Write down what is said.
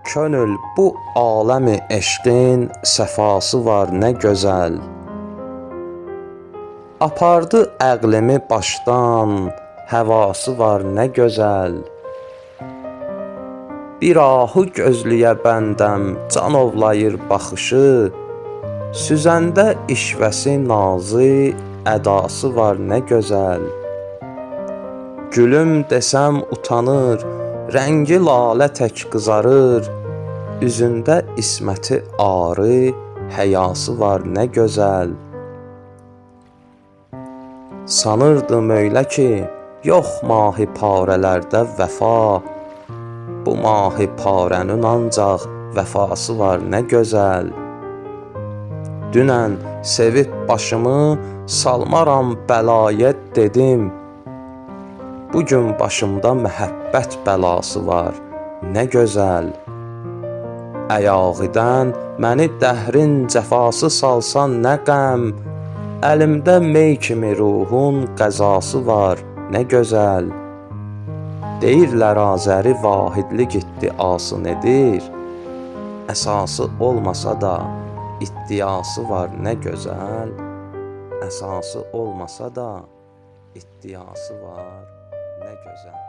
Könül bu aləmi eşqin səfası var nə gözəl. Apardı əqlimi başdan, həvası var nə gözəl. Bir ahı gözləyə bəndəm can ovlayır baxışı, süzəndə işvəsi nazı, ədası var nə gözəl. Gülüm desəm utanır, rəngi lalə tək qızarır, üzündə isməti arı, həyası var nə gözəl. Sanırdım öylə ki, yox mahi parələrdə vəfa, bu mahi parənin ancaq vəfası var nə gözəl. Dünən sevib başımı salmaram bəlaya dedim, bugün başımda məhəbbət bəlası var nə gözəl. Əyağıdan məni dəhrin cəfası salsan nə qəm, əlimdə mey kimi ruhun qəzası var nə gözəl. Deyirlər Azəri vahidlik iddiası nedir, əsası olmasa da iddiası var nə gözəl. Əsası olmasa da iddiası var nə gözəl.